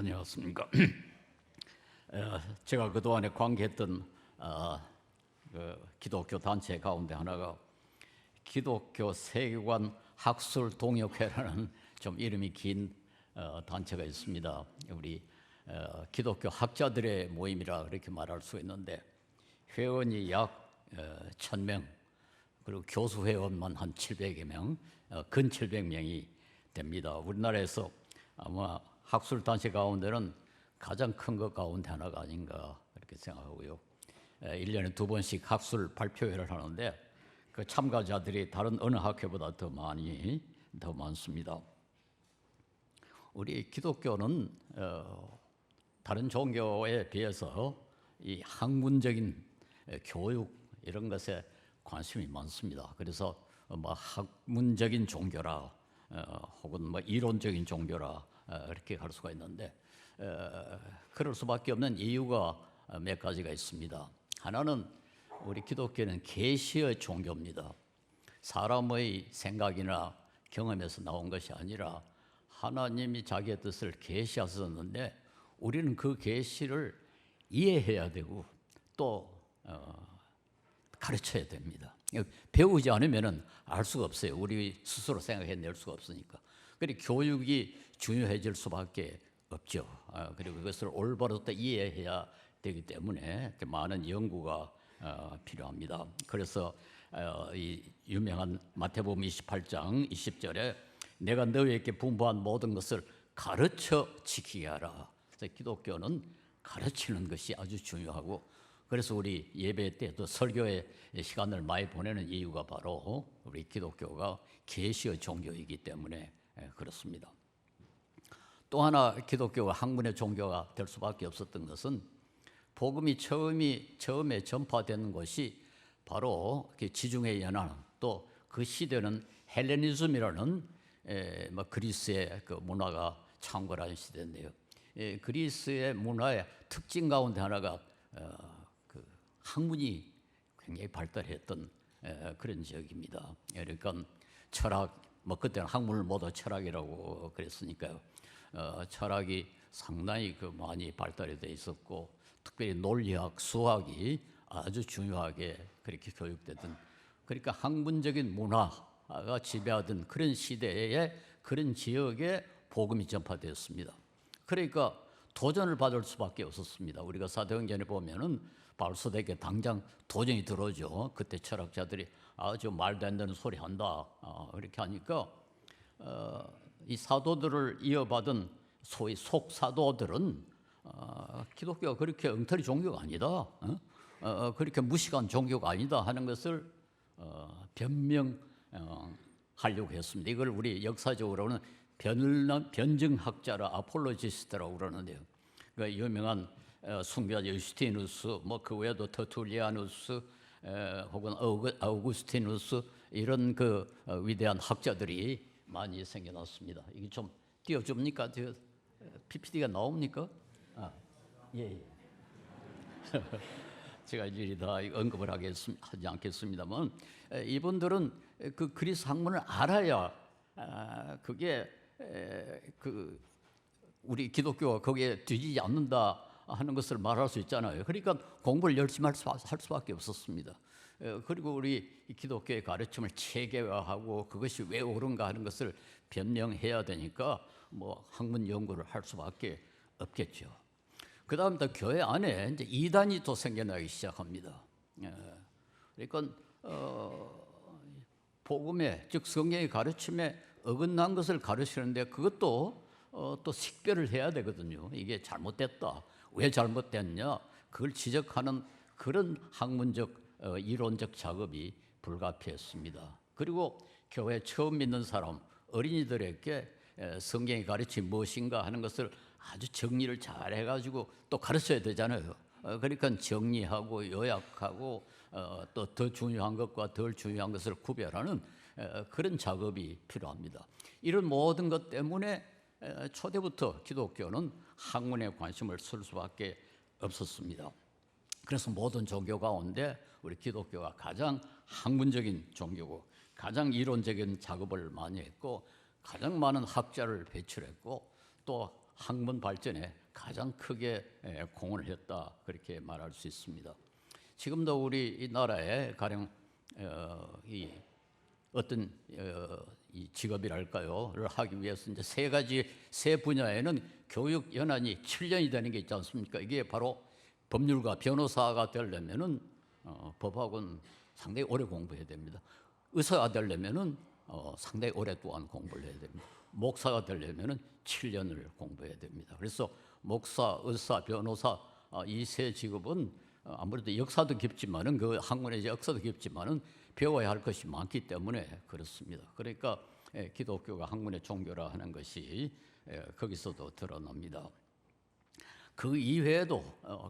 안녕하십니까. 제가 그동안에 관계했던 기독교 단체 가운데 하나가 기독교 세계관 학술 동역회라는 좀 이름이 긴 단체가 있습니다. 우리 기독교 학자들의 모임이라 그렇게 말할 수 있는데 회원이 약 1,000명, 그리고 교수 회원만 한 700여 명, 근 700명이 됩니다. 우리나라에서 아마 학술 단체 가운데는 가장 큰 것 가운데 하나가 아닌가 그렇게 생각하고요. 1년에 2번씩 학술 발표회를 하는데 그 참가자들이 다른 어느 학회보다 더 많습니다. 우리 기독교는 다른 종교에 비해서 이 학문적인 교육 이런 것에 관심이 많습니다. 그래서 학문적인 종교라 혹은 이론적인 종교라 이렇게 할 수가 있는데 그럴 수밖에 없는 이유가 몇 가지가 있습니다. 하나는 우리 기독교는 계시의 종교입니다. 사람의 생각이나 경험에서 나온 것이 아니라 하나님이 자기의 뜻을 계시하셨는데 우리는 그 계시를 이해해야 되고 또 가르쳐야 됩니다. 배우지 않으면 알 수가 없어요. 우리 스스로 생각해낼 수가 없으니까. 그리고 교육이 중요해질 수밖에 없죠. 그리고 그것을 올바로 또 이해해야 되기 때문에 많은 연구가 필요합니다. 그래서 이 유명한 마태복음 28장 20절에 내가 너희에게 분부한 모든 것을 가르쳐 지키게 하라. 그래서 기독교는 가르치는 것이 아주 중요하고 그래서 우리 예배 때 또 설교의 시간을 많이 보내는 이유가 바로 우리 기독교가 계시의 종교이기 때문에 그렇습니다. 또 하나 기독교가 학문의 종교가 될 수밖에 없었던 것은 복음이 처음에 전파되는 것이 바로 지중해 연안 또 그 시대는 헬레니즘이라는 그리스의 그 문화가 창궐한 시대인데요. 그리스의 문화의 특징 가운데 하나가 그 학문이 굉장히 발달했던 그런 지역입니다. 그러니까 철학, 그때는 학문을 모두 철학이라고 그랬으니까요. 철학이 상당히 많이 발달이 돼 있었고 특별히 논리학, 수학이 아주 중요하게 그렇게 교육되던 그러니까 학문적인 문화가 지배하던 그런 시대에 그런 지역에 복음이 전파되었습니다. 그러니까 도전을 받을 수밖에 없었습니다. 우리가 사도행전에 보면은 바울서에게 당장 도전이 들어오죠. 그때 철학자들이 아주 말도 안 되는 소리 한다. 그렇게 하니까 이 사도들을 이어받은 소위 속사도들은 기독교가 그렇게 엉터리 종교가 아니다. 그렇게 무식한 종교가 아니다 하는 것을 변명하려고 했습니다. 이걸 우리 역사적으로는 변증학자라 아폴로지스트라고 그러는데요. 그 유명한 숭배자 유스티누스, 그 외에도 터툴리아누스 혹은 아우구스티누스 이런 그 위대한 학자들이 많이 생겨났습니다. 이게 좀 띄워줍니까? PPT가 나옵니까? 예. 제가 일일이 다 언급을 하지 않겠습니다만 이분들은 그 그리스 학문을 알아야 그게 우리 기독교가 거기에 뒤지지 않는다 하는 것을 말할 수 있잖아요. 그러니까 공부를 열심히 할 수밖에 없었습니다. 그리고 우리 기독교의 가르침을 체계화하고 그것이 왜 옳은가 하는 것을 변명해야 되니까 학문 연구를 할 수밖에 없겠죠. 그 다음 또 교회 안에 이제 이단이 또 생겨나기 시작합니다. 그러니까 복음에 즉 성경의 가르침에 어긋난 것을 가르치는데 그것도 또 식별을 해야 되거든요. 이게 잘못됐다. 왜 잘못됐냐? 그걸 지적하는 그런 학문적 이론적 작업이 불가피했습니다. 그리고 교회 처음 믿는 사람 어린이들에게 성경의 가르침이 무엇인가 하는 것을 아주 정리를 잘 해가지고 또 가르쳐야 되잖아요. 그러니까 정리하고 요약하고 또 더 중요한 것과 덜 중요한 것을 구별하는 그런 작업이 필요합니다. 이런 모든 것 때문에 초대부터 기독교는 학문에 관심을 쓸 수밖에 없었습니다. 그래서 모든 종교 가운데 우리 기독교가 가장 학문적인 종교고 가장 이론적인 작업을 많이 했고 가장 많은 학자를 배출했고 또 학문 발전에 가장 크게 공헌을 했다 그렇게 말할 수 있습니다. 지금도 우리 이 나라에 가령 이 어떤 이 직업이랄까요?를 하기 위해서 이제 세 분야에는 교육 연한이 7년이 되는 게 있지 않습니까? 이게 바로 법률가, 변호사가 되려면은 법학은 상당히 오래 공부해야 됩니다. 의사가 되려면은 상당히 오랫동안 공부를 해야 됩니다. 목사가 되려면은 7년을 공부해야 됩니다. 그래서 목사, 의사, 변호사 이 세 직업은 아무래도 역사도 깊지만은 그 학문의 역사도 깊지만은 배워야 할 것이 많기 때문에 그렇습니다. 그러니까 기독교가 학문의 종교라 하는 것이 거기서도 드러납니다. 그 이외에도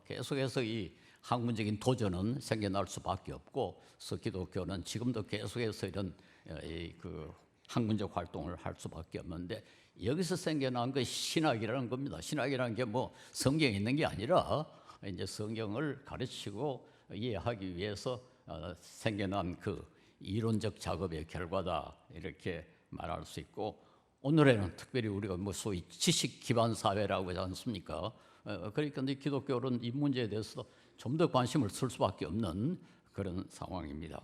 계속해서 이 학문적인 도전은 생겨날 수밖에 없고, 그래서 기독교는 지금도 계속해서 이런 그 학문적 활동을 할 수밖에 없는데, 여기서 생겨난 것이 신학이라는 겁니다. 신학이라는 게 뭐 성경에 있는 게 아니라 이제 성경을 가르치고 이해하기 위해서 생겨난 그 이론적 작업의 결과다 이렇게 말할 수 있고, 오늘에는 특별히 우리가 뭐 소위 지식 기반 사회라고 하지 않습니까? 그러니까 기독교는 이 문제에 대해서 좀 더 관심을 쓸 수밖에 없는 그런 상황입니다.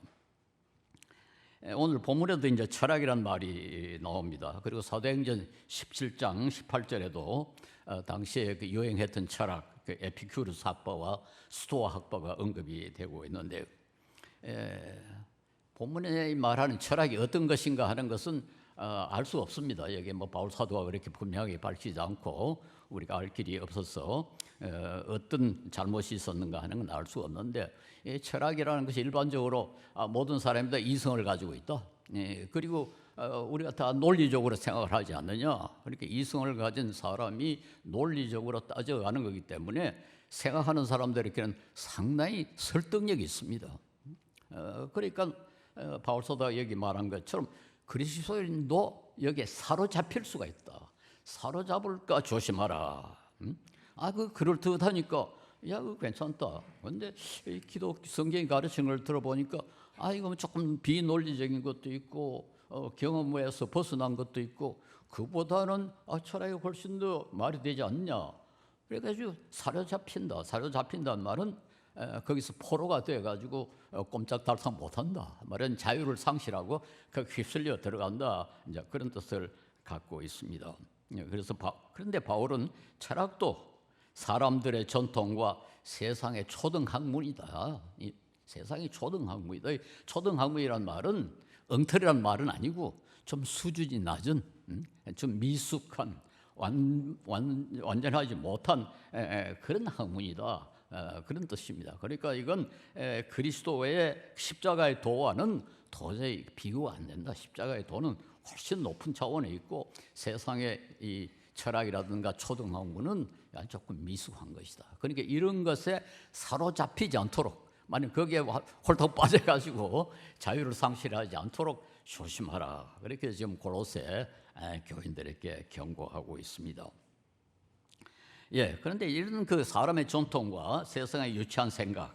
오늘 본문에도 이제 철학이란 말이 나옵니다. 그리고 사도행전 17장 18절에도 당시에 그 유행했던 철학, 그 에피큐르스 학파와 스토아 학파가 언급이 되고 있는데, 본문에 말하는 철학이 어떤 것인가 하는 것은 알 수 없습니다. 여기 뭐 바울 사도가 그렇게 분명하게 밝히지 않고 우리가 알 길이 없어서 어떤 잘못이 있었는가 하는 건 알 수 없는데, 이 철학이라는 것이 일반적으로 모든 사람이 다 이성을 가지고 있다. 그리고 우리가 다 논리적으로 생각을 하지 않느냐. 그러니까 이성을 가진 사람이 논리적으로 따져가는 거기 때문에 생각하는 사람들에게는 상당히 설득력이 있습니다. 그러니까 바울 사도가 여기 말한 것처럼 그리스도인도 여기에 사로잡힐 수가 있다. 사로잡을까 조심하라. 그 그럴듯하니까 그거 괜찮다. 그런데 기독 성경이 가르치는 걸 들어보니까 이거 조금 비논리적인 것도 있고 경험에서 벗어난 것도 있고, 그보다는 철학이 훨씬 더 말이 되지 않냐. 그래가지고 사로잡힌다는 말은 거기서 포로가 돼가지고 꼼짝달싹 못한다. 말은 자유를 상실하고 휩쓸려 들어간다. 이제 그런 뜻을 갖고 있습니다. 그래서 그런데 바울은 철학도 사람들의 전통과 세상의 초등학문이다. 이 세상의 초등학문이다. 초등학문이란 말은 엉터리란 말은 아니고 좀 수준이 낮은, 좀 미숙한, 완전하지 못한 그런 학문이다. 그런 뜻입니다. 그러니까 이건 그리스도의 십자가의 도와는 도저히 비교가 안 된다. 십자가의 도는 훨씬 높은 차원에 있고, 세상의 이 철학이라든가 초등학문은 조금 미숙한 것이다. 그러니까 이런 것에 사로잡히지 않도록, 만약 거기에 홀딱 빠져가지고 자유를 상실하지 않도록 조심하라. 그렇게 지금 골로새 교인들에게 경고하고 있습니다. 그런데 이런 그 사람의 전통과 세상의 유치한 생각,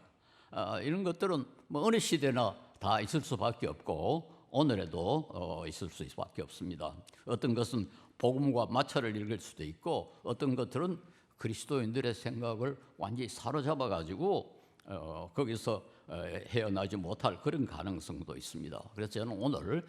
이런 것들은 뭐 어느 시대나 다 있을 수밖에 없고, 오늘에도 있을 수밖에 없습니다. 어떤 것은 복음과 마찰을 읽을 수도 있고, 어떤 것들은 그리스도인들의 생각을 완전히 사로잡아 가지고 거기서 헤어나지 못할 그런 가능성도 있습니다. 그래서 저는 오늘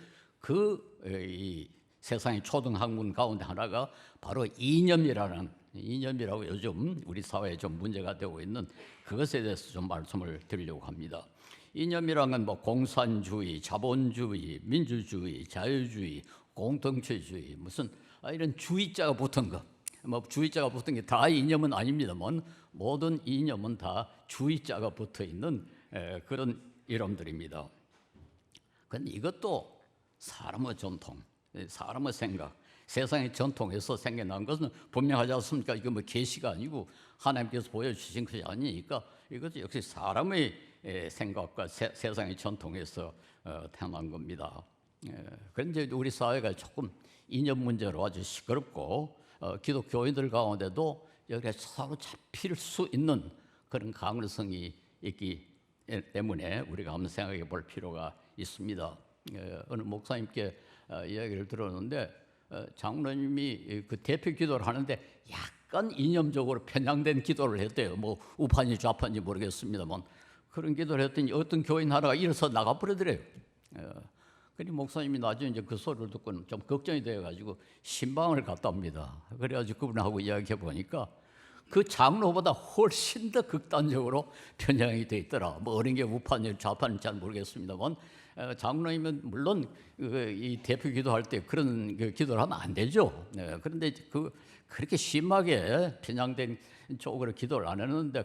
이 세상의 초등학문 가운데 하나가 바로 이념이라고 요즘 우리 사회에 좀 문제가 되고 있는 그것에 대해서 좀 말씀을 드리려고 합니다. 이념이라는 건 뭐 공산주의, 자본주의, 민주주의, 자유주의, 공동체주의, 무슨 이런 주의자가 붙은 거, 뭐 주의자가 붙은 게 다 이념은 아닙니다만 모든 이념은 다 주의자가 붙어 있는 그런 이름들입니다. 그런데 이것도 사람의 전통, 사람의 생각, 세상의 전통에서 생겨난 것은 분명하지 않습니까? 이거 뭐 계시가 아니고 하나님께서 보여주신 것이 아니니까 이것도 역시 사람의 생각과 세상의 전통에서 태어난 겁니다. 그런데 우리 사회가 조금 이념 문제로 아주 시끄럽고, 기독교인들 가운데도 여기에 사로잡힐 수 있는 그런 가능성이 있기 때문에 우리가 한번 생각해 볼 필요가 있습니다. 어느 목사님께 이야기를 들었는데, 장로님이 그 대표 기도를 하는데 약간 이념적으로 편향된 기도를 했대요. 뭐 우판이 좌판인지 모르겠습니다만 그런 기도를 했더니 어떤 교인 하나가 일어서 나가버리더래요. 그리 목사님이 나중에 이제 그 소리를 듣고는 좀 걱정이 돼가지고 신방을 갔다 옵니다. 그래가지고 그분하고 이야기해 보니까 그 장로보다 훨씬 더 극단적으로 편향이 돼 있더라. 뭐 어린 게 우판인지 좌판인지 잘 모르겠습니다만 장로이면 물론 이 대표 기도할 때 그런 기도를 하면 안 되죠. 그런데 그렇게 심하게 편향된 쪽으로 기도를 안 했는데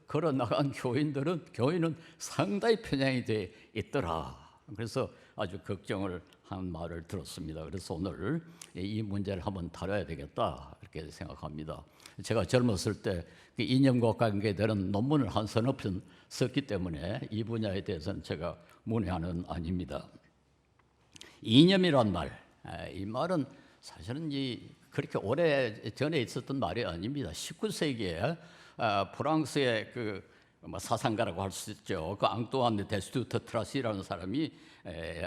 걸어 나간 교인은 상당히 편향이 돼 있더라. 그래서 아주 걱정을 한 말을 들었습니다. 그래서 오늘 이 문제를 한번 다뤄야 되겠다 이렇게 생각합니다. 제가 젊었을 때 이념과 관계되는 논문을 한 서너 편 썼기 때문에 이 분야에 대해서는 제가 문외한은 아닙니다. 이념이란 말, 이 말은 사실은 그렇게 오래 전에 있었던 말이 아닙니다. 19세기에 프랑스의 사상가라고 할 수 있죠. 그 앙뚜안 데스투트 트라시라는 사람이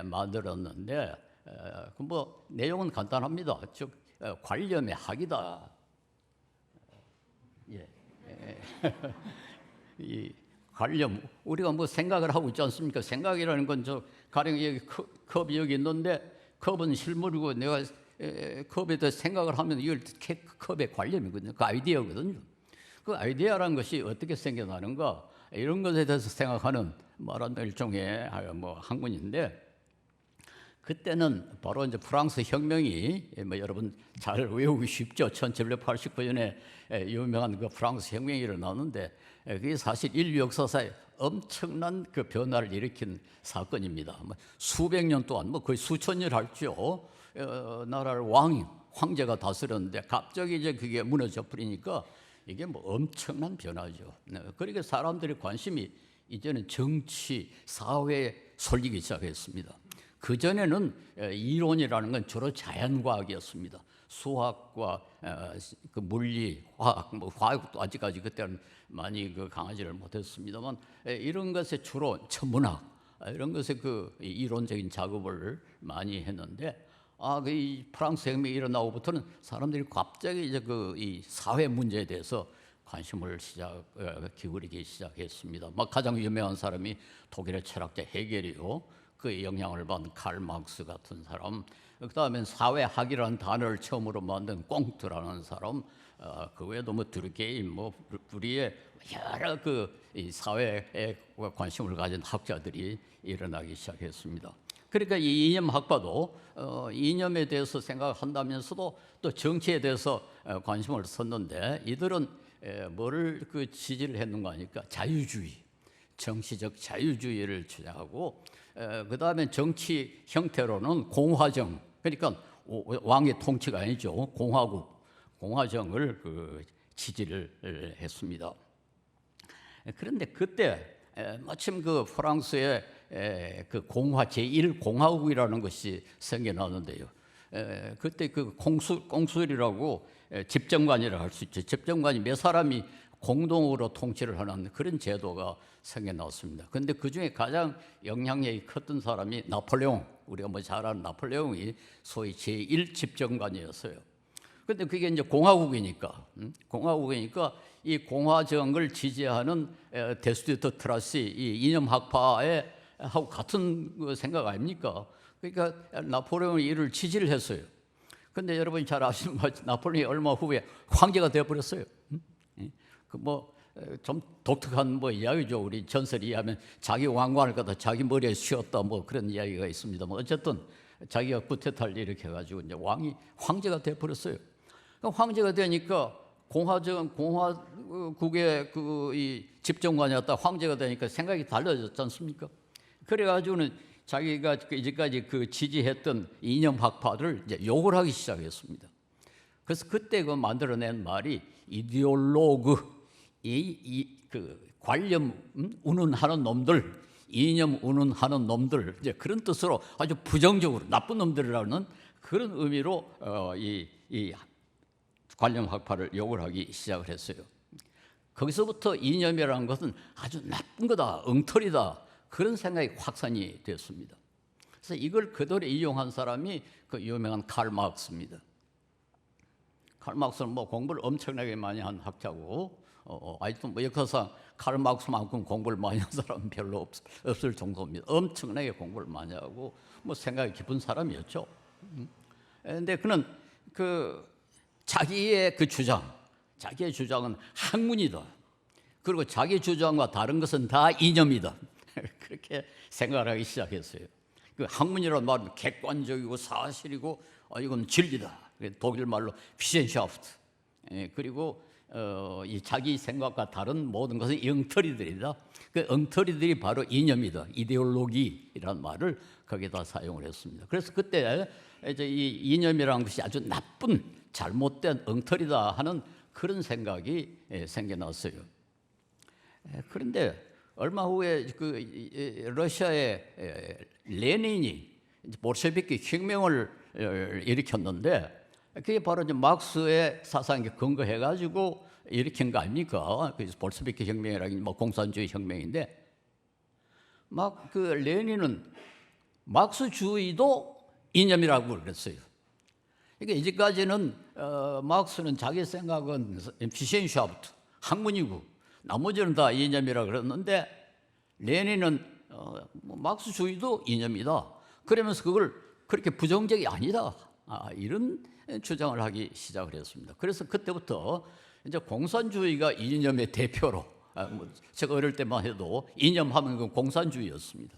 만들었는데 뭐 내용은 간단합니다. 즉 관념의 학이다. 이 관념, 우리가 뭐 생각을 하고 있지 않습니까? 생각이라는 건 가령 여기 컵이 여기 있는데 컵은 실물이고 내가 컵에 대해서 생각을 하면 이걸 컵의 관념이거든요. 그 아이디어거든요. 그 아이디어라는 것이 어떻게 생겨나는가 이런 것에 대해서 생각하는 말하는 일종의 뭐 학문인데 그때는 바로 이제 프랑스 혁명이 뭐 여러분 잘 외우기 쉽죠. 1789년에 유명한 그 프랑스 혁명이 일어나는데 그게 사실 인류 역사사에 엄청난 그 변화를 일으킨 사건입니다. 수백 년 동안 뭐 거의 수천 년 할죠. 나라를 황제가 다스렸는데 갑자기 이제 그게 무너져 버리니까 이게 뭐 엄청난 변화죠. 그러니까 사람들의 관심이 이제는 정치, 사회에 쏠리기 시작했습니다. 그전에는 이론이라는 건 주로 자연과학이었습니다. 수학과 그 물리, 화학, 뭐 과학도 아직까지 그때는 많이 강하지를 못했습니다만 이런 것에 주로 천문학 이런 것에 이론적인 작업을 많이 했는데 이 프랑스 혁명이 일어나고부터는 사람들이 갑자기 이제 이 사회 문제에 대해서 관심을 기울이기 시작했습니다. 가장 유명한 사람이 독일의 철학자 헤겔이요. 그 영향을 받은 칼 막스 같은 사람, 그 다음엔 사회학이라는 단어를 처음으로 만든 꽁트라는 사람, 그 외에도 뭐 드루게임, 뭐 브리에 여러 이 사회에 관심을 가진 학자들이 일어나기 시작했습니다. 그러니까 이 이념학파도 이념에 대해서 생각한다면서도 또 정치에 대해서 관심을 썼는데 이들은 뭐를 지지를 했는가 하니까 자유주의, 정치적 자유주의를 주장하고 그 다음에 정치 형태로는 공화정, 그러니까 왕의 통치가 아니죠. 공화정을 지지를 했습니다. 그런데 그때 마침 프랑스의 공화 제1공화국이라는 것이 생겨나는데요. 그때 공술이라고 집정관이라고 할 수 있죠. 집정관이 몇 사람이 공동으로 통치를 하는 그런 제도가 생겨났습니다. 그런데 그 중에 가장 영향력이 컸던 사람이 나폴레옹, 우리가 뭐 잘 아는 나폴레옹이 소위 제1집정관이었어요. 그런데 그게 이제 공화국이니까 이 공화정을 지지하는 데스투트 트라시 이 이념학파에 하고 같은 생각 아닙니까? 그러니까 나폴레옹이 이를 지지를 했어요. 그런데 여러분이 잘 아시는 것처럼 나폴레옹이 얼마 후에 황제가 되어버렸어요. 좀 독특한 이야기죠. 우리 전설에 의하면 자기 왕관을 갖다 자기 머리에 씌웠다 그런 이야기가 있습니다. 어쨌든 자기가 쿠데타를 일으켜가지고 이제 황제가 되어버렸어요. 황제가 되니까 공화국의 이 집정관이었다 황제가 되니까 생각이 달라졌지 않습니까? 그래가지고는 자기가 이제까지 지지했던 이념학파들을 이제 욕을 하기 시작했습니다. 그래서 그때 만들어낸 말이 이데올로그, 관념 운운하는 놈들, 이념 운운하는 놈들, 이제 그런 뜻으로 아주 부정적으로 나쁜 놈들이라는 그런 의미로 이 관념학파를 욕을 하기 시작을 했어요. 거기서부터 이념이라는 것은 아주 나쁜 거다, 엉터리다 그런 생각이 확산이 됐습니다. 그래서 이걸 그대로 이용한 사람이 유명한 칼 막스입니다. 칼 마크스는 뭐 공부를 엄청나게 많이 한 학자고, 아직도 뭐 역사상 칼 마크스만큼 공부를 많이 한 사람은 별로 없을 정도입니다. 엄청나게 공부를 많이 하고 뭐 생각이 깊은 사람이었죠. 그런데 그는 그 자기의 그 자기의 주장은 학문이다. 그리고 자기 주장과 다른 것은 다 이념이다. 그렇게 생각을 하기 시작했어요. 그 학문이라는 말은 객관적이고 사실이고 이건 진리다. 독일 말로 비센샤프트. 그리고 이 자기 생각과 다른 모든 것은 엉터리들이다. 그 엉터리들이 바로 이념이다. 이데올로기라는 말을 거기다 사용을 했습니다. 그래서 그때 이제 이 이념이라는 것이 아주 나쁜 잘못된 엉터리다 하는 그런 생각이 생겨났어요. 그런데 얼마 후에 그 러시아의 레닌이 볼셰비키 혁명을 일으켰는데 그게 바로 이제 마크스의 사상에 근거해가지고 일으킨 거 아닙니까? 그래서 볼셰비키 혁명이라는 뭐 공산주의 혁명인데 막 그 레닌은 마크스주의도 이념이라고 그랬어요. 그러니까 이제까지는 마크스는 자기 생각은 비센샤프트 학문이고 나머지는 다 이념이라 그랬는데 레닌은 마크스주의도 이념이다. 그러면서 그걸 그렇게 부정적이 아니다. 이런 주장을 하기 시작을 했습니다. 그래서 그때부터 이제 공산주의가 이념의 대표로 제가 어릴 때만 해도 이념하면 그 공산주의였습니다.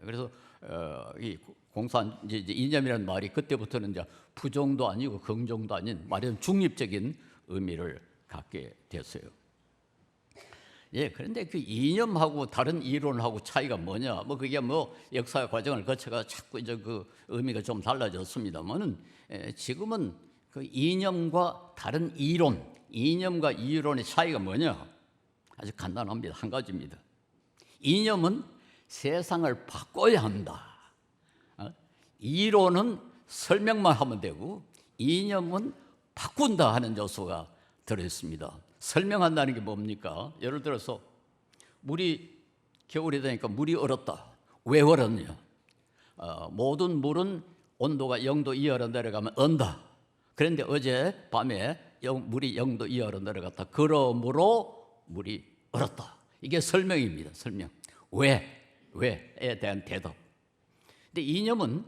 그래서 이 이념이라는 말이 그때부터는 이제 부정도 아니고 긍정도 아닌 말하자면 중립적인 의미를 갖게 됐어요. 그런데 그 이념하고 다른 이론하고 차이가 뭐냐? 뭐 그게 뭐 역사 과정을 거쳐가 자꾸 이제 그 의미가 좀 달라졌습니다만은 지금은 그 이념과 다른 이론, 이념과 이론의 차이가 뭐냐? 아주 간단합니다. 한 가지입니다. 이념은 세상을 바꿔야 한다. 이론은 설명만 하면 되고 이념은 바꾼다 하는 요소가 들어있습니다. 설명한다는 게 뭡니까? 예를 들어서 물이 겨울이 되니까 물이 얼었다. 왜 얼었냐? 모든 물은 온도가 0도 이하로 내려가면 언다. 그런데 어제 밤에 물이 0도 이하로 내려갔다. 그러므로 물이 얼었다. 이게 설명입니다. 설명. 왜에 대한 대답. 근데 이념은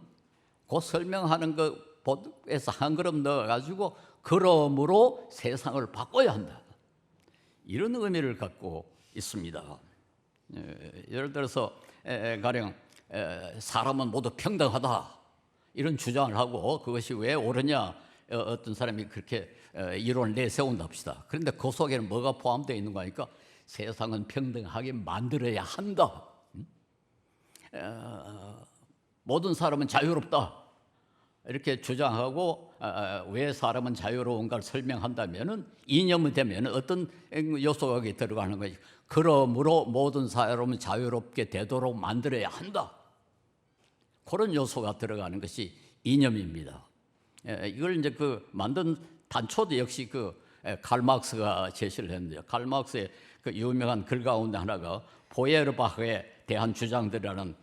그 설명하는 것에서 한 걸음 넣어가지고 그러므로 세상을 바꿔야 한다. 이런 의미를 갖고 있습니다. 예를 들어서 가령 사람은 모두 평등하다 이런 주장을 하고 그것이 왜 옳으냐 어떤 사람이 그렇게 이론을 내세운다 합시다. 그런데 그 속에는 뭐가 포함되어 있는 거니까 세상은 평등하게 만들어야 한다. 모든 사람은 자유롭다 이렇게 주장하고 왜 사람은 자유로운가를 설명한다면은 이념이 되면 어떤 요소가 들어가는 거지. 그러므로 모든 사람은 자유롭게 되도록 만들어야 한다. 그런 요소가 들어가는 것이 이념입니다. 이걸 이제 그 만든 단초도 역시 그 칼 마크스가 제시를 했는데요. 칼 마크스의 그 유명한 글 가운데 하나가 포에르바흐에 대한 주장들이라는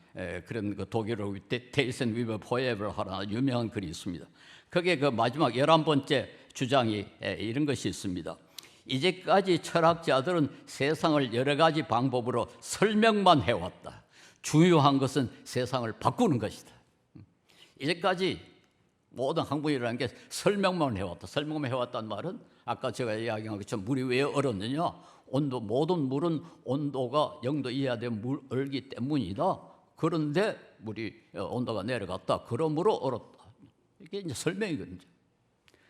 그런 그 독일어 테이센 위버 포에르바흐라는 유명한 글이 있습니다. 거기에 그 마지막 11번째 주장이 이런 것이 있습니다. 이제까지 철학자들은 세상을 여러 가지 방법으로 설명만 해왔다. 중요한 것은 세상을 바꾸는 것이다. 이제까지 모든 학문이라는 게 설명만 해왔다. 설명만 해왔다는 말은 아까 제가 이야기한 것처럼 물이 왜 얼었느냐? 모든 물은 온도가 0도 이하 되면 물 얼기 때문이다. 그런데 물이 온도가 내려갔다. 그러므로 얼었다. 이게 이제 설명이거든요.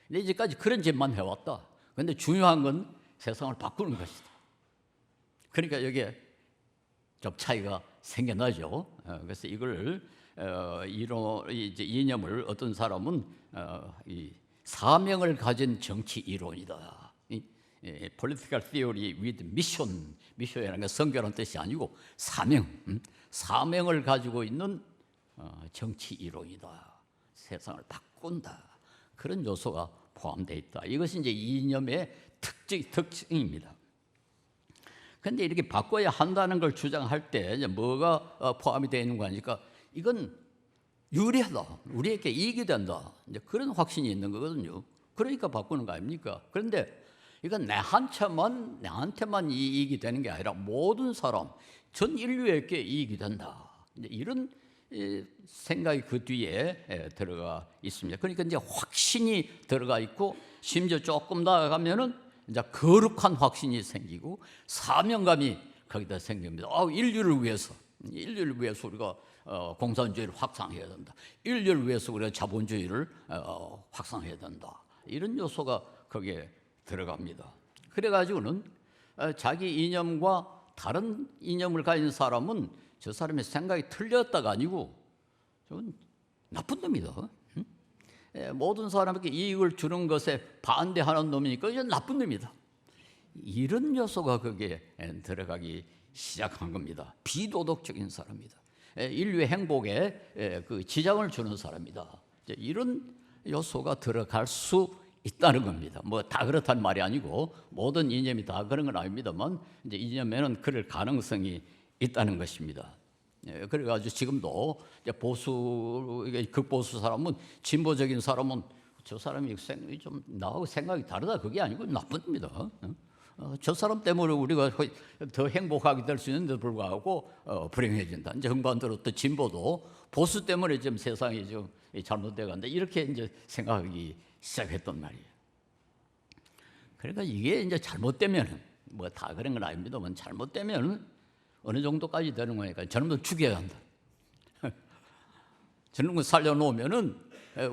근데 이제까지 그런 짓만 해왔다. 그런데 중요한 건 세상을 바꾸는 것이다. 그러니까 여기에 좀 차이가 생겨나죠. 그래서 이걸 이념을 어떤 사람은 이 사명을 가진 정치 이론이다. Political theory with mission. 미션이라는 건 성결한 뜻이 아니고 사명을 가지고 있는 정치 이론이다. 세상을 바꾼다. 그런 요소가 포함되어 있다. 이것이 이제 이념의 특징입니다. 그런데 이렇게 바꿔야 한다는 걸 주장할 때 이제 뭐가 포함이 되어 있는 거니까 이건 유리하다. 우리에게 이익이 된다. 이제 그런 확신이 있는 거거든요. 그러니까 바꾸는 거 아닙니까? 그런데 이건 내한테만 이익이 되는 게 아니라 모든 사람, 전 인류에게 이익이 된다. 이런 생각이 그 뒤에 들어가 있습니다. 그러니까 이제 확신이 들어가 있고, 심지어 조금 나아가면은 이제 거룩한 확신이 생기고 사명감이 거기다 생깁니다. 인류를 위해서 우리가 공산주의를 확산해야 된다. 인류를 위해서 우리가 자본주의를 확산해야 된다. 이런 요소가 거기에 들어갑니다. 그래가지고는 자기 이념과 다른 이념을 가진 사람은 저 사람의 생각이 틀렸다가 아니고 좀 나쁜 놈이다. 모든 사람에게 이익을 주는 것에 반대하는 놈이니까 이제 나쁜 놈이다. 이런 요소가 거기에 들어가기 시작한 겁니다. 비도덕적인 사람이다. 인류의 행복에 그 지장을 주는 사람이다. 이런 요소가 들어갈 수 있다는 겁니다. 뭐 다 그렇다는 말이 아니고 모든 이념이 다 그런 건 아닙니다만 이제 이념에는 그럴 가능성이 있다는 것입니다. 그래가지고 지금도 이제 극보수 사람은, 진보적인 사람은 저 사람이 좀 나하고 생각이 다르다, 그게 아니고 나쁜 겁니다. 저 사람 때문에 우리가 더 행복하게 될 수 있는데도 불구하고 불행해진다. 이제 흥반대로 또 진보도 보수 때문에 지금 세상이 좀 잘못돼 간다, 이렇게 이제 생각하기 시작했단 말이에요. 그러니까 이게 이제 잘못되면, 뭐 다 그런 건 아닙니다만, 잘못되면 어느 정도까지 되는 거니까 저놈들 죽여야 한다. 저놈을 살려놓으면은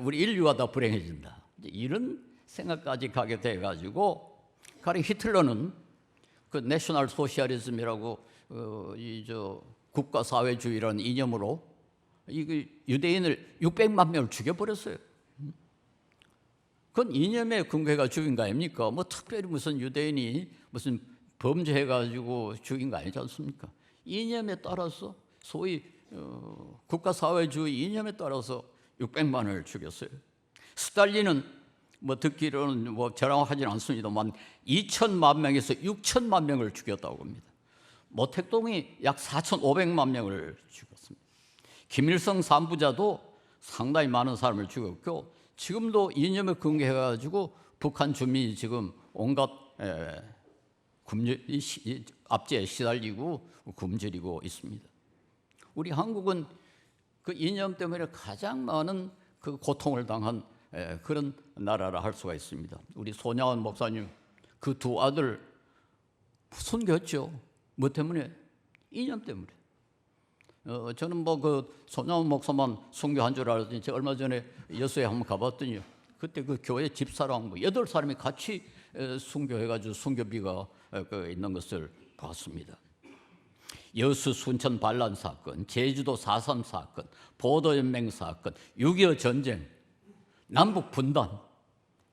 우리 인류가 다 불행해진다. 이런 생각까지 가게 돼가지고, 가령 히틀러는 그 내셔널 소시알리즘이라고 국가 사회주의라는 이념으로 유대인을 600만 명을 죽여버렸어요. 그건 이념에 근거해가 죽인 거 아닙니까? 뭐 특별히 무슨 유대인이 무슨 범죄해가지고 죽인 거 아니지 않습니까? 이념에 따라서, 소위 국가 사회주의 이념에 따라서 600만을 죽였어요. 스탈린은 뭐 듣기로는 뭐 정확하지는 않습니다만 2천만 명에서 6천만 명을 죽였다고 합니다. 모택동이 약 4,500만 명을 죽였습니다. 김일성 3부자도 상당히 많은 사람을 죽였고, 지금도 이념에 근거해가지고 북한 주민이 지금 온갖 압제에 시달리고 굶주리고 있습니다. 우리 한국은 그 이념 때문에 가장 많은 그 고통을 당한 그런 나라라 할 수가 있습니다. 우리 손양원 목사님 그 두 아들 순교했죠. 뭐 때문에? 이념 때문에. 저는 뭐 그 손양원 목사만 순교한 줄 알았더니 제가 얼마 전에 여수에 한번 가봤더니 그때 그 교회 집사랑 뭐 8사람이 같이 순교해가지고 순교비가 있는 것을 봤습니다. 여수 순천 반란 사건, 제주도 4.3 사건, 보도연맹 사건, 6.25 전쟁, 남북 분단,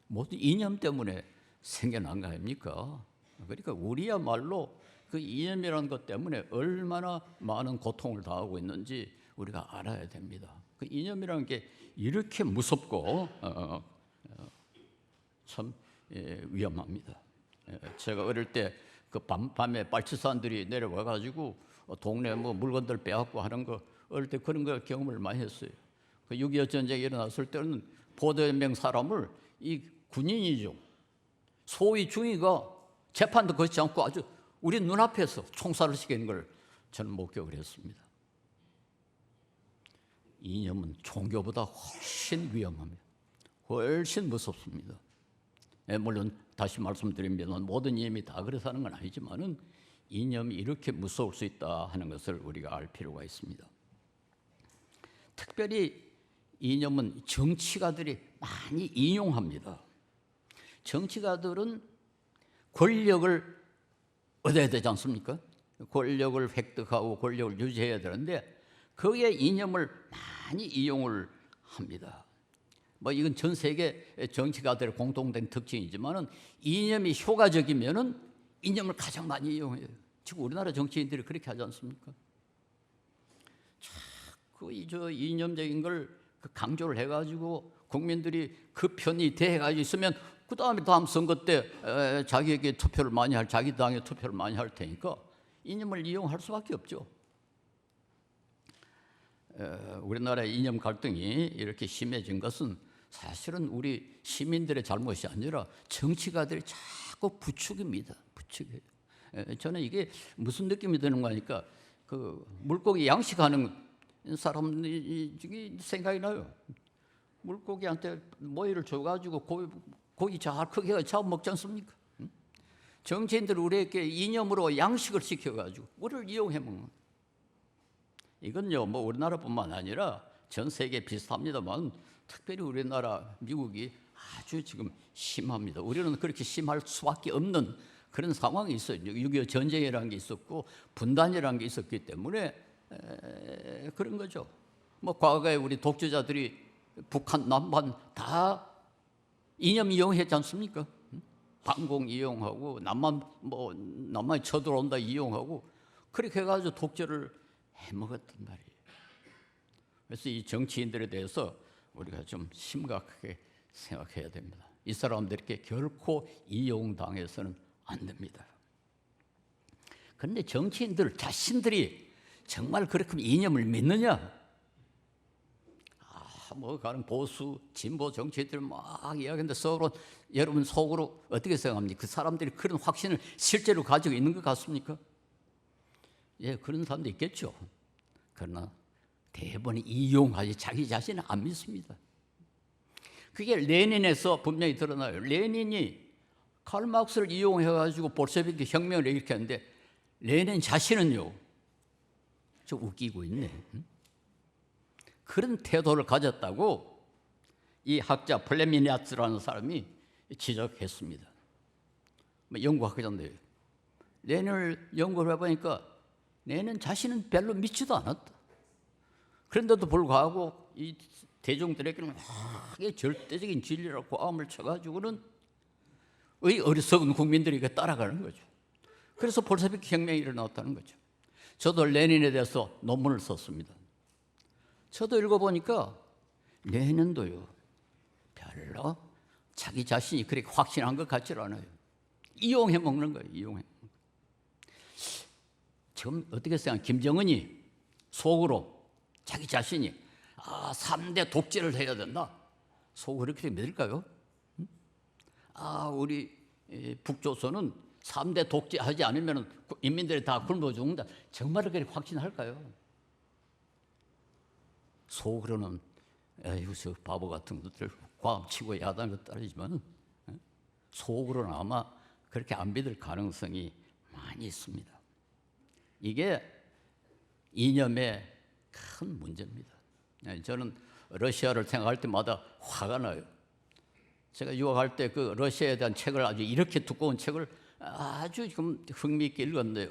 모두 이념 때문에 생겨난 거 아닙니까? 그러니까 우리야말로 그 이념이라는 것 때문에 얼마나 많은 고통을 당하고 있는지 우리가 알아야 됩니다. 그 이념이라는 게 이렇게 무섭고 참 위험합니다. 제가 어릴 때 그 밤에 빨치산들이 내려와 가지고 동네 뭐 물건들 빼앗고 하는 거, 어릴 때 그런 거 경험을 많이 했어요. 그 6.25 전쟁이 일어났을 때는 보도연맹 사람을 이 군인이죠, 소위 중위가 재판도 거치지 않고 아주 우리 눈앞에서 총살을 시키는 걸 저는 목격을 했습니다. 이념은 종교보다 훨씬 위험합니다. 훨씬 무섭습니다. 물론 다시 말씀드립니다만 모든 이념이 다 그래서 하는 건 아니지만은 이념이 이렇게 무서울 수 있다 하는 것을 우리가 알 필요가 있습니다. 특별히 이념은 정치가들이 많이 인용합니다. 정치가들은 권력을 얻어야 되지 않습니까? 권력을 획득하고 권력을 유지해야 되는데 거기에 이념을 많이 이용을 합니다. 뭐 이건 전 세계 정치가들의 공통된 특징이지만은 이념이 효과적이면은 이념을 가장 많이 이용해요. 지금 우리나라 정치인들이 그렇게 하지 않습니까? 자꾸 이념적인 걸 강조를 해가지고 국민들이 그 편이 돼가지고 있으면 그 다음에 다음 선거 때 자기에게 투표를 많이 할, 자기 당에 투표를 많이 할 테니까 이념을 이용할 수밖에 없죠. 우리나라의 이념 갈등이 이렇게 심해진 것은 사실은 우리 시민들의 잘못이 아니라 정치가들이 자꾸 부추깁니다. 부추겨요. 저는 이게 무슨 느낌이 드는 거니까 그 물고기 양식하는 사람이 생각이 나요. 물고기한테 모이를 줘가지고 고기 잘 크게 잡아 먹지 않습니까? 정치인들 우리에게 이념으로 양식을 시켜가지고 우리를 이용해 먹는. 이건요, 뭐 우리나라뿐만 아니라 전 세계 비슷합니다만 특별히 우리나라, 미국이 아주 지금 심합니다. 우리는 그렇게 심할 수밖에 없는 그런 상황이 있어요. 6.25 전쟁이라는 게 있었고 분단이라는 게 있었기 때문에 그런 거죠. 뭐 과거에 우리 독재자들이 북한, 남한 다 이념 이용했지 않습니까? 반공 이용하고 남한이 쳐들어온다 이용하고 그렇게 해가지고 독재를 해먹었단 말이에요. 그래서 이 정치인들에 대해서 우리가 좀 심각하게 생각해야 됩니다. 이 사람들에게 결코 이용당해서는 안 됩니다. 그런데 정치인들 자신들이 정말 그렇게 이념을 믿느냐? 뭐 가는 보수, 진보 정치인들 막 이야기하는데 서로 여러분 속으로 어떻게 생각합니까? 그 사람들이 그런 확신을 실제로 가지고 있는 것 같습니까? 예, 그런 사람도 있겠죠. 그러나 대부분 이용하지 자기 자신을 안 믿습니다. 그게 레닌에서 분명히 드러나요. 레닌이 칼 막스를 이용해가지고 볼셰비키 혁명을 일으켰는데 레닌 자신은요, 좀 웃기고 있네. 그런 태도를 가졌다고 이 학자 플레미냐츠라는 사람이 지적했습니다. 영국 학자인데요. 레닌을 연구를 해보니까 레닌 자신은 별로 믿지도 않았다. 그런데도 불구하고 이 대중들에게는 절대적인 진리라고 고함을 쳐가지고는 어리석은 국민들이 따라가는 거죠. 그래서 볼셰비키 혁명이 일어났다는 거죠. 저도 레닌에 대해서 논문을 썼습니다. 저도 읽어보니까 레닌도요, 별로 자기 자신이 그렇게 확신한 것 같지 않아요. 이용해 먹는 거예요. 이용해. 지금 어떻게 생각해요? 김정은이 속으로 자기 자신이 3대 독재를 해야 된다. 속으로 그렇게 믿을까요? 우리 북조선은 3대 독재하지 않으면 인민들이 다 굶어 죽는다. 정말 그렇게 확신할까요? 속으로는 에휴 저 바보 같은 것들 과음치고 야단 것 따르지만 속으로는 아마 그렇게 안 믿을 가능성이 많이 있습니다. 이게 이념의 큰 문제입니다. 저는 러시아를 생각할 때마다 화가 나요. 제가 유학할 때 그 러시아에 대한 책을 아주 이렇게 두꺼운 책을 아주 좀 흥미있게 읽었는데요.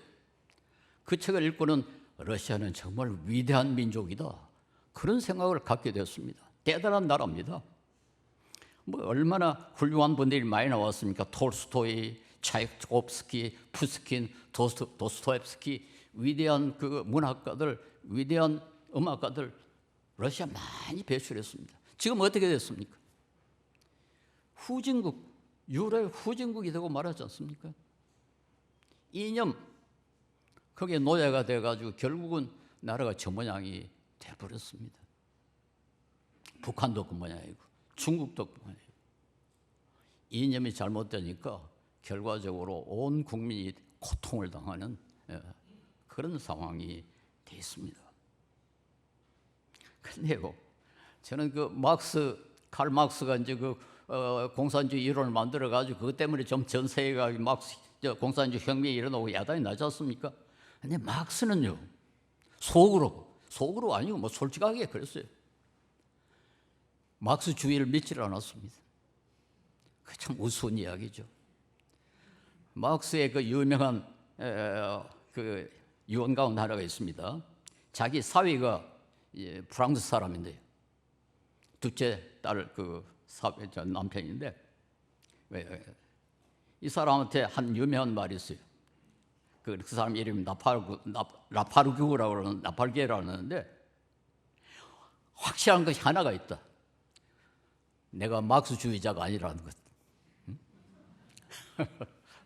그 책을 읽고는 러시아는 정말 위대한 민족이다. 그런 생각을 갖게 되었습니다. 대단한 나라입니다. 뭐 얼마나 훌륭한 분들이 많이 나왔습니까? 톨스토이, 차이코프스키, 푸스킨, 도스토옙스키, 위대한 그 문학가들, 위대한 음악가들 러시아 많이 배출했습니다. 지금 어떻게 됐습니까? 후진국, 유럽의 후진국이 되고 말하지 않습니까? 이념, 거기에 노예가 돼가지고 결국은 나라가 저 모양이 돼버렸습니다. 북한도 그 모양이고 중국도 그 모양이고 이념이 잘못되니까 결과적으로 온 국민이 고통을 당하는 그런 상황이 돼 있습니다. 그런데요, 저는 칼 막스가 이제 공산주의 이론을 만들어 가지고 그것 때문에 좀 전 세계가 공산주의 혁명이 일어나고 야단이 나지 않습니까? 근데 막스는요, 속으로 아니고 뭐 솔직하게 그랬어요. 막스주의를 믿지를 않았습니다. 그 참 우스운 이야기죠. 막스의 그 유명한 그 유언 가운데 하나가 있습니다. 자기 사위가 프랑스 사람인데요. 둘째 딸 남편인데 이 사람한테 한 유명한 말이 있어요. 그 사람 이름이 라파르규라고 그러는 나팔계라고 하는데 확실한 것이 하나가 있다. 내가 막스주의자가 아니라는 것.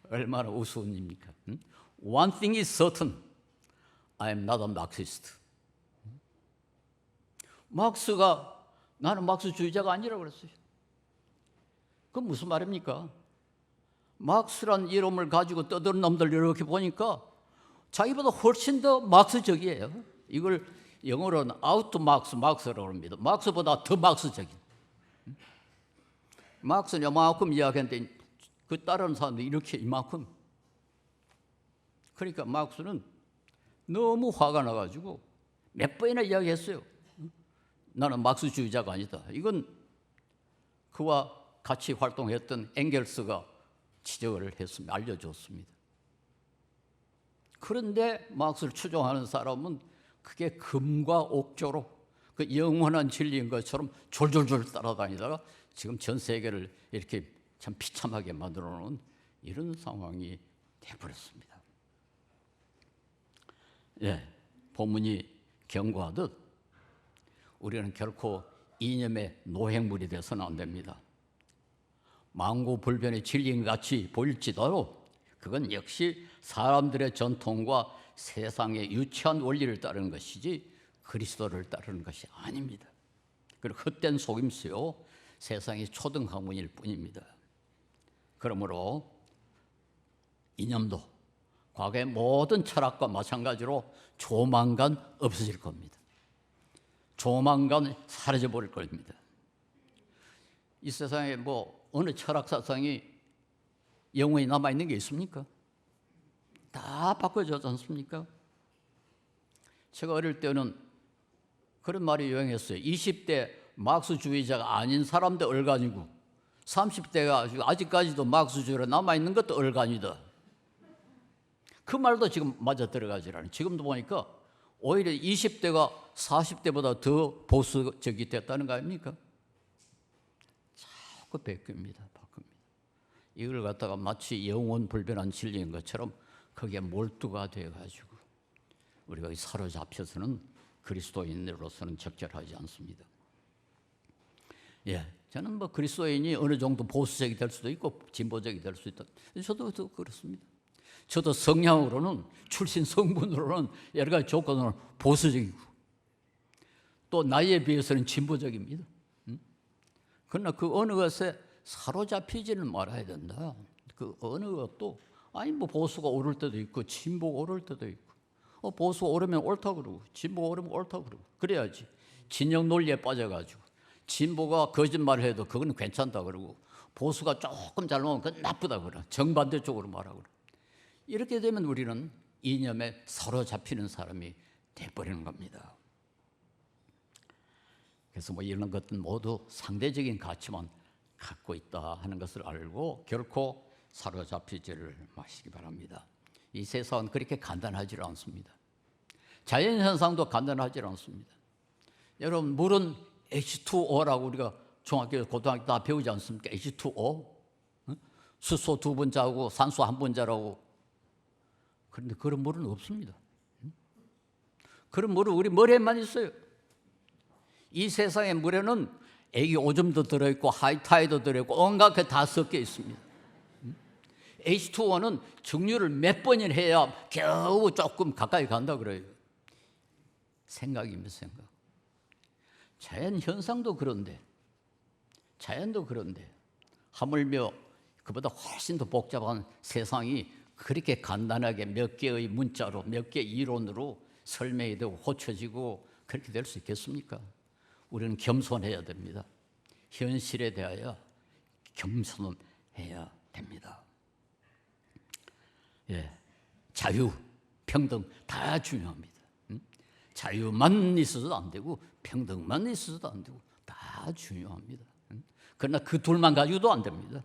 얼마나 우스운 일입니까? One thing is certain. I am not a Marxist. 막스가 나는 막스주의자가 아니라고 그랬어요. 그건 무슨 말입니까? 막스란 이름을 가지고 떠드는 놈들 이렇게 보니까 자기보다 훨씬 더 막스적이에요. 이걸 영어로는 아우트 막스라고 합니다. 막스보다 더 막스적인. 막스는 이만큼 이야기하는데 그 따르는 사람들이 이렇게 이만큼. 그러니까 막스는 너무 화가 나가지고 몇 번이나 이야기했어요. 나는 막스주의자가 아니다. 이건 그와 같이 활동했던 엥겔스가 지적을 했습니다. 알려줬습니다. 그런데 막스를 추종하는 사람은 그게 금과 옥조로 그 영원한 진리인 것처럼 졸졸졸 따라다니다가 지금 전 세계를 이렇게 참 비참하게 만들어 놓은 이런 상황이 되어버렸습니다. 예, 본문이 경고하듯 우리는 결코 이념의 노획물이 돼서는 안 됩니다. 망고불변의 진리인 같이 보일지라도 그건 역시 사람들의 전통과 세상의 유치한 원리를 따르는 것이지 그리스도를 따르는 것이 아닙니다. 그리고 헛된 속임수요 세상의 초등 학문일 뿐입니다. 그러므로 이념도 과거의 모든 철학과 마찬가지로 조만간 없어질 겁니다. 조만간 사라져버릴 겁니다. 이 세상에 어느 철학 사상이 영원히 남아있는 게 있습니까? 다 바꿔졌지 않습니까? 제가 어릴 때는 그런 말이 유행했어요. 20대 막스주의자가 아닌 사람도 얼간이고 30대가 아직까지도 막스주의로 남아있는 것도 얼간이다. 그 말도 지금 맞아 들어가지 않아요. 지금도 보니까 오히려 20대가 40대보다 더 보수적이 됐다는 거 아닙니까? 자꾸 바뀝니다. 이걸 갖다가 마치 영원 불변한 진리인 것처럼 거기에 몰두가 되어가지고 우리가 사로잡혀서는 그리스도인으로서는 적절하지 않습니다. 예, 저는 그리스도인이 어느 정도 보수적이 될 수도 있고 진보적이 될 수 있다. 저도 그렇습니다. 저도 성향으로는 출신 성분으로는 여러 가지 조건으로 보수적이고 또 나이에 비해서는 진보적입니다. 그러나 그 어느 것에 사로잡히지는 말아야 된다. 그 어느 것도 보수가 오를 때도 있고 진보가 오를 때도 있고 보수가 오르면 옳다 그러고 진보가 오르면 옳다 그러고 그래야지. 진영 논리에 빠져가지고 진보가 거짓말을 해도 그건 괜찮다 그러고 보수가 조금 잘못하면 그건 나쁘다 그러 정반대쪽으로 말하고 그러 이렇게 되면 우리는 이념에 사로잡히는 사람이 돼버리는 겁니다. 그래서 이런 것들은 모두 상대적인 가치만 갖고 있다 하는 것을 알고 결코 사로잡히지를 마시기 바랍니다. 이 세상은 그렇게 간단하지 않습니다. 자연현상도 간단하지 않습니다. 여러분 물은 H2O라고 우리가 중학교, 고등학교 다 배우지 않습니까? H2O 수소 2분자하고 산소 1분자라고. 그런데 그런 물은 없습니다. 그런 물은 우리 머리에만 있어요. 이 세상의 물에는 애기 오줌도 들어있고 하이타이도 들어있고 온갖 게 다 섞여 있습니다. H2O는 증류를 몇 번이나 해야 겨우 조금 가까이 간다 그래요. 생각입니다. 생각. 자연 현상도 그런데 자연도 그런데 하물며 그보다 훨씬 더 복잡한 세상이 그렇게 간단하게 몇 개의 문자로 몇 개의 이론으로 설명이 되고 고쳐지고 그렇게 될 수 있겠습니까? 우리는 겸손해야 됩니다. 현실에 대하여 겸손해야 됩니다. 예, 자유, 평등 다 중요합니다. 자유만 있어서도 안 되고 평등만 있어서도 안 되고 다 중요합니다. 그러나 그 둘만 가지고도 안 됩니다.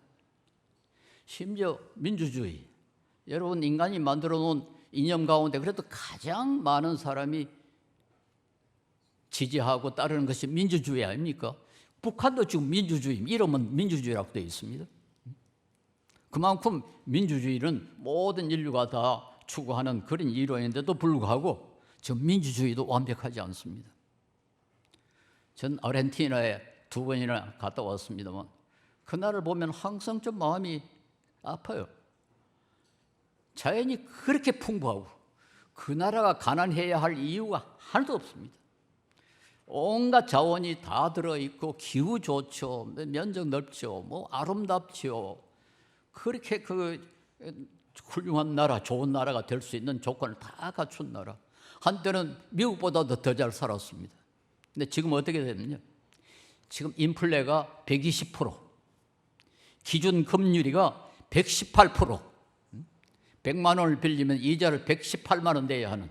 심지어 민주주의, 여러분 인간이 만들어 놓은 이념 가운데 그래도 가장 많은 사람이 지지하고 따르는 것이 민주주의 아닙니까? 북한도 지금 민주주의, 이름은 민주주의라고 되어 있습니다. 그만큼 민주주의는 모든 인류가 다 추구하는 그런 이론인데도 불구하고 지금 민주주의도 완벽하지 않습니다. 전 아르헨티나에 2번이나 갔다 왔습니다만 그날을 보면 항상 좀 마음이 아파요. 자연이 그렇게 풍부하고 그 나라가 가난해야 할 이유가 하나도 없습니다. 온갖 자원이 다 들어있고 기후 좋죠, 면적 넓죠, 뭐 아름답죠. 그렇게 그 훌륭한 나라, 좋은 나라가 될 수 있는 조건을 다 갖춘 나라. 한때는 미국보다도 더 잘 살았습니다. 근데 지금 어떻게 됐느냐? 지금 인플레가 120%, 기준 금리가 118%, 100만 원을 빌리면 이자를 118만 원 내야 하는,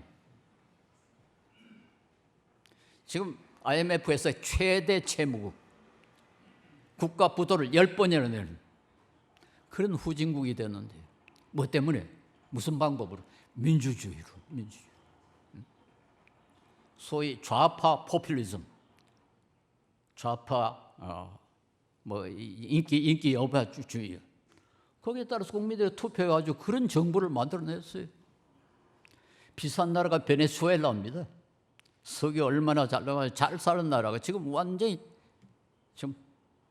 지금 IMF에서 최대 채무국, 국가 부도를 10번이나 내는 그런 후진국이 됐는데, 뭐 때문에? 무슨 방법으로? 민주주의로. 민주주의. 소위 좌파 포퓰리즘, 좌파 뭐 인기 여파주의. 거기에 따라서 국민들이 투표해가지고 그런 정부를 만들어냈어요. 비싼 나라가 베네수엘라입니다. 석유 얼마나 잘 사는 나라가 지금 완전히 지금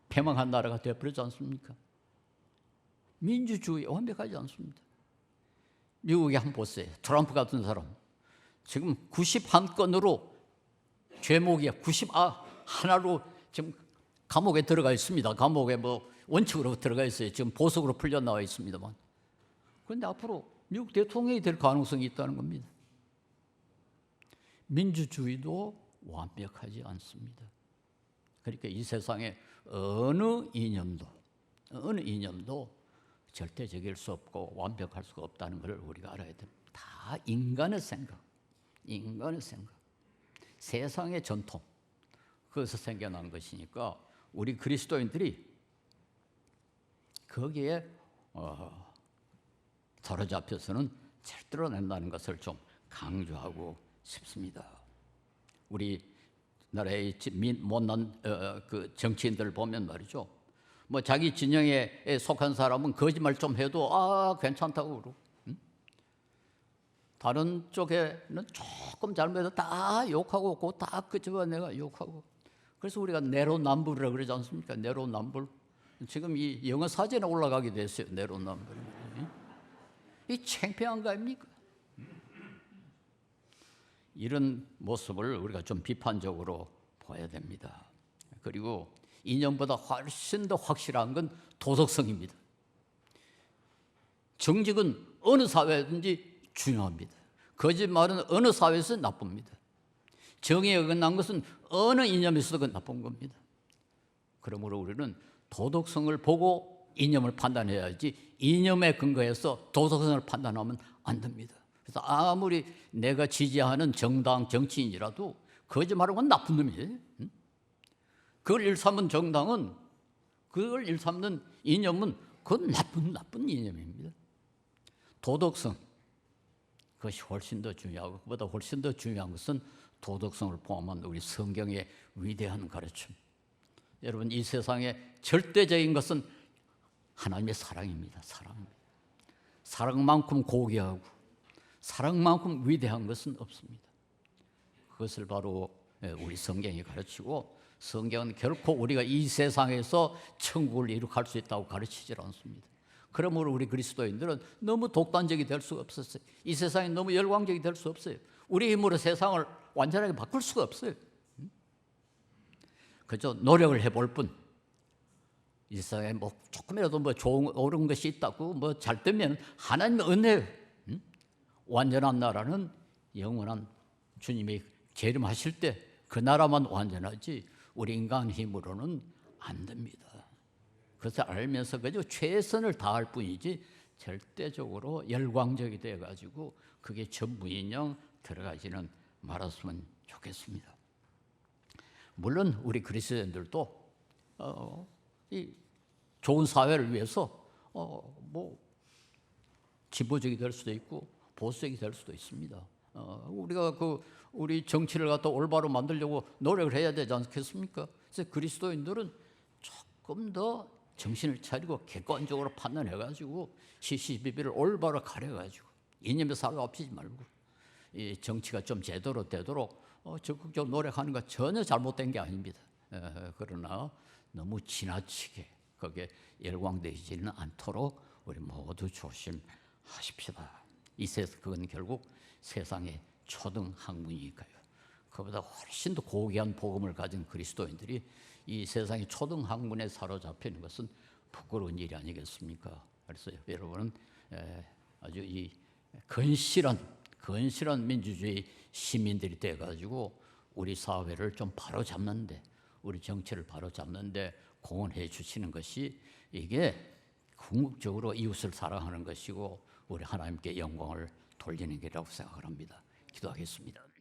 패망한 나라가 되어버리지 않습니까? 민주주의 완벽하지 않습니다. 미국에 한번 보세요. 트럼프 같은 사람 지금 91건으로 죄목이야. 91로 지금 감옥에 들어가 있습니다. 감옥에 뭐 원칙으로 들어가 있어요. 지금 보석으로 풀려 나와 있습니다만. 그런데 앞으로 미국 대통령이 될 가능성이 있다는 겁니다. 민주주의도 완벽하지 않습니다. 그러니까 이 세상에 어느 이념도 절대적일 수 없고 완벽할 수가 없다는 걸 우리가 알아야 됩니다. 다 인간의 생각, 세상의 전통, 그것에서 생겨난 것이니까 우리 그리스도인들이 거기에 사로잡혀서는 절대로 낸다는 것을 좀 강조하고 싶습니다. 우리 나라의 못난 그 정치인들 보면 말이죠. 뭐 자기 진영에 속한 사람은 거짓말 좀 해도 괜찮다고 그러고, 다른 쪽에는 조금 잘못해도 다 욕하고 그거 다 끄집어내가 욕하고. 그래서 우리가 내로남불이라고 그러지 않습니까? 내로남불. 지금 이 영어 사전에 올라가게 됐어요. 내로남불. 이 창피한 거 아닙니까? 이런 모습을 우리가 좀 비판적으로 봐야 됩니다. 그리고 이념보다 훨씬 더 확실한 건 도덕성입니다. 정직은 어느 사회든지 중요합니다. 거짓말은 어느 사회에서 나쁩니다. 정의에 어긋난 것은 어느 이념에서도 나쁜 겁니다. 그러므로 우리는 도덕성을 보고 이념을 판단해야지 이념에 근거해서 도덕성을 판단하면 안 됩니다. 그래서 아무리 내가 지지하는 정당 정치인이라도 거짓말하는 건 나쁜 놈이에요. 그걸 일삼는 정당은, 그걸 일삼는 이념은 그건 나쁜 이념입니다. 도덕성, 그것이 훨씬 더 중요하고 그보다 훨씬 더 중요한 것은 도덕성을 포함한 우리 성경의 위대한 가르침. 여러분, 이 세상에 절대적인 것은 하나님의 사랑입니다. 사랑만큼 고귀하고 사랑만큼 위대한 것은 없습니다. 그것을 바로 우리 성경이 가르치고, 성경은 결코 우리가 이 세상에서 천국을 이룩할 수 있다고 가르치질 않습니다. 그러므로 우리 그리스도인들은 너무 독단적이 될 수가 없었어요. 이 세상에 너무 열광적이 될 수 없어요. 우리 힘으로 세상을 완전하게 바꿀 수가 없어요. 그저 노력을 해볼 뿐. 이 세상에 뭐 조금이라도 뭐 좋은 옳은 것이 있다고 뭐 잘 되면 하나님의 은혜예요. 완전한 나라는 영원한 주님이 재림하실 때 그 나라만 완전하지 우리 인간 힘으로는 안 됩니다. 그것을 알면서 그저 최선을 다할 뿐이지 절대적으로 열광적이 돼가지고 그게 전부인형 들어가지는 말았으면 좋겠습니다. 물론 우리 그리스도인들도 이 좋은 사회를 위해서 뭐 진보적이 될 수도 있고 보수적이 될 수도 있습니다. 우리가 우리 정치를 갖다 올바로 만들려고 노력을 해야 되지 않겠습니까? 그래서 그리스도인들은 조금 더 정신을 차리고 객관적으로 판단해가지고 시시비비를 올바로 가려가지고 이념에 사로잡히지 말고 이 정치가 좀 제대로 되도록 적극적으로 노력하는 거 전혀 잘못된 게 아닙니다. 그러나 너무 지나치게 거기에 열광되지는 않도록 우리 모두 조심하십시다. 그건 결국 세상의 초등 학문이니까요. 그보다 훨씬 더 고귀한 복음을 가진 그리스도인들이 이 세상의 초등학문에 사로잡혀 있는 것은 부끄러운 일이 아니겠습니까? 그래서 여러분은 아주 이 건실한 민주주의 시민들이 돼가지고 우리 사회를 좀 바로잡는데, 우리 정치를 바로잡는데 공헌해 주시는 것이, 이게 궁극적으로 이웃을 사랑하는 것이고 우리 하나님께 영광을 돌리는 길이라고 생각을 합니다. 기도하겠습니다.